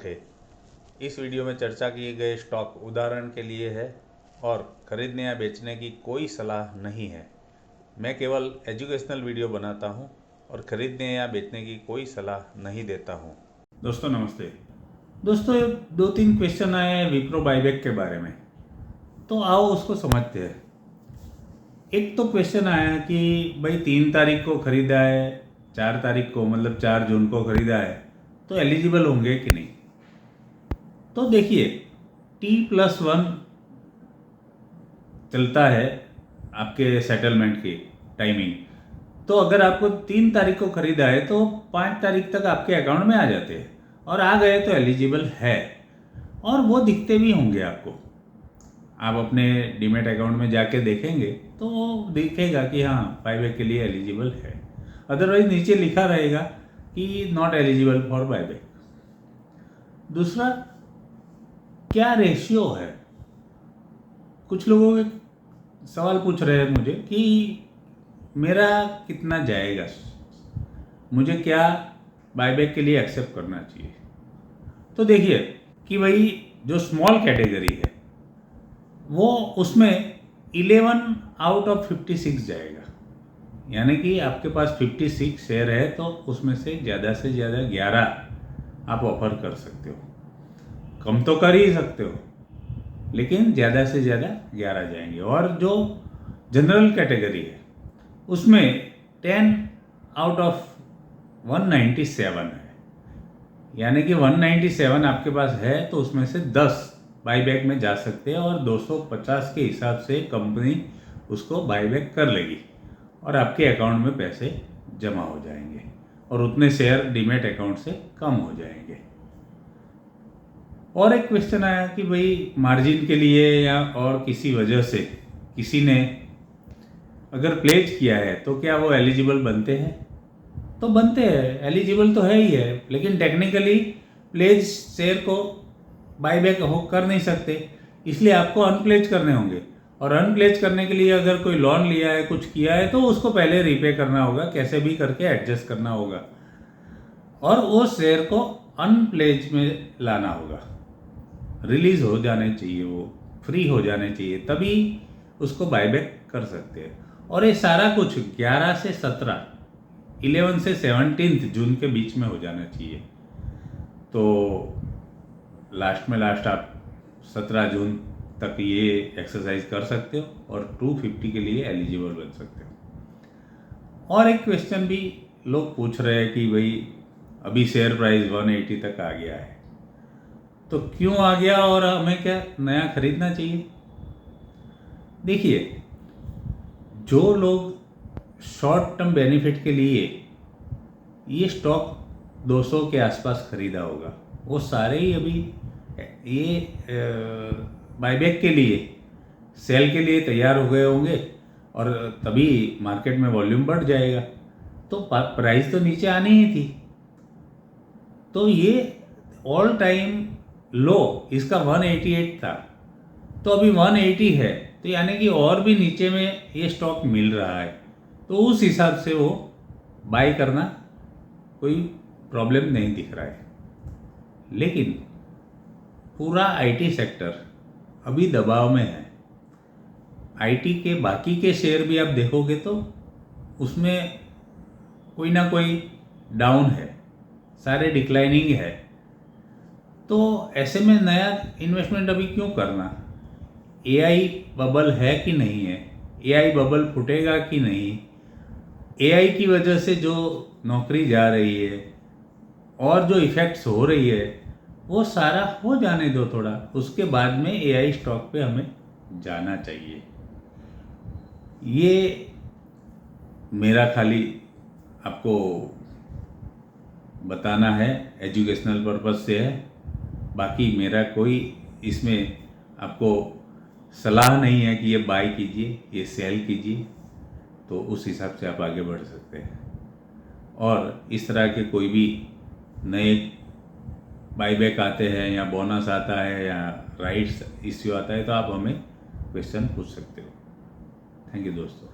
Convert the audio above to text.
रखे। इस वीडियो में चर्चा किए गए स्टॉक उदाहरण के लिए है और खरीदने या बेचने की कोई सलाह नहीं है। मैं केवल एजुकेशनल वीडियो बनाता हूं और खरीदने या बेचने की कोई सलाह नहीं देता हूं। दोस्तों नमस्ते। दोस्तों 2-3 क्वेश्चन आए हैं विप्रो बायबैक के बारे में, तो आओ उसको समझते हैं। एक तो क्वेश्चन आया कि भाई 3 तारीख को खरीदा है, 4 तारीख को मतलब 4 जून को खरीदा है, तो एलिजिबल होंगे कि नहीं। तो देखिए T+1 चलता है आपके सेटलमेंट की टाइमिंग। तो अगर आपको 3 तारीख को खरीदा है तो 5 तारीख तक आपके अकाउंट में आ जाते हैं, और आ गए तो एलिजिबल है, और वो दिखते भी होंगे आपको। आप अपने डीमेट अकाउंट में जाके देखेंगे तो वो दिखेगा कि हाँ बायबैक के लिए एलिजिबल है। अदरवाइज नीचे लिखा रहेगा कि नॉट एलिजिबल फॉर बायबैक। दूसरा, क्या रेशियो है। कुछ लोगों के सवाल पूछ रहे हैं मुझे कि मेरा कितना जाएगा, मुझे क्या बायबैक के लिए एक्सेप्ट करना चाहिए। तो देखिए कि भाई जो स्मॉल कैटेगरी है वो उसमें 11 आउट ऑफ 56 जाएगा, यानी कि आपके पास 56 शेयर है तो उसमें से ज़्यादा 11 आप ऑफर कर सकते हो। कम तो कर ही सकते हो, लेकिन ज़्यादा से ज़्यादा 11 जाएंगे। और जो जनरल कैटेगरी है उसमें 10 आउट ऑफ 197 है, यानी कि 197 आपके पास है तो उसमें से 10 बाईबैक में जा सकते हैं, और 250 के हिसाब से कंपनी उसको बाईबैक कर लेगी और आपके अकाउंट में पैसे जमा हो जाएंगे और उतने शेयर डीमेट अकाउंट से कम हो जाएंगे। और एक क्वेश्चन आया कि भाई मार्जिन के लिए या और किसी वजह से किसी ने अगर प्लेज किया है तो क्या वो एलिजिबल बनते हैं। तो बनते हैं, एलिजिबल तो है ही है, लेकिन टेक्निकली प्लेज शेयर को बाईबैक कर नहीं सकते, इसलिए आपको अनप्लेज करने होंगे। और अनप्लेज करने के लिए अगर कोई लोन लिया है, कुछ किया है, तो उसको पहले रीपे करना होगा, कैसे भी करके एडजस्ट करना होगा, और वो शेयर को अनप्लेज में लाना होगा। रिलीज हो जाने चाहिए, वो फ्री हो जाने चाहिए, तभी उसको बाईबैक कर सकते हैं। और ये सारा कुछ 11 से 17, 11 से 17 जून के बीच में हो जाना चाहिए। तो लास्ट में लास्ट आप 17 जून तक ये एक्सरसाइज कर सकते हो और 250 के लिए एलिजिबल बन सकते हो। और एक क्वेश्चन भी लोग पूछ रहे हैं कि भाई अभी शेयर प्राइस 180 तक आ गया है, तो क्यों आ गया और हमें क्या नया खरीदना चाहिए। देखिए, जो लोग शॉर्ट टर्म बेनिफिट के लिए ये स्टॉक 200 के आसपास खरीदा होगा, वो सारे ही अभी ये बायबैक के लिए सेल के लिए तैयार हो गए होंगे, और तभी मार्केट में वॉल्यूम बढ़ जाएगा, तो प्राइस तो नीचे आनी ही थी। तो ये ऑल टाइम लो इसका 188 था, तो अभी 180 है, तो यानी कि और भी नीचे में ये स्टॉक मिल रहा है, तो उस हिसाब से वो बाय करना कोई प्रॉब्लम नहीं दिख रहा है। लेकिन पूरा आईटी सेक्टर अभी दबाव में है। आईटी के बाकी के शेयर भी आप देखोगे तो उसमें कोई ना कोई डाउन है, सारे डिक्लाइनिंग है। तो ऐसे में नया इन्वेस्टमेंट अभी क्यों करना। एआई बबल है कि नहीं है, एआई बबल फूटेगा कि नहीं, एआई की वजह से जो नौकरी जा रही है और जो इफ़ेक्ट्स हो रही है वो सारा हो जाने दो थोड़ा, उसके बाद में एआई स्टॉक पे हमें जाना चाहिए। ये मेरा खाली आपको बताना है, एजुकेशनल पर्पस से है। बाकी मेरा कोई इसमें आपको सलाह नहीं है कि ये बाय कीजिए, ये सेल कीजिए, तो उस हिसाब से आप आगे बढ़ सकते हैं। और इस तरह के कोई भी नए बाईबैक आते हैं या बोनस आता है या राइट्स इश्यू आता है तो आप हमें क्वेश्चन पूछ सकते हो। थैंक यू दोस्तों।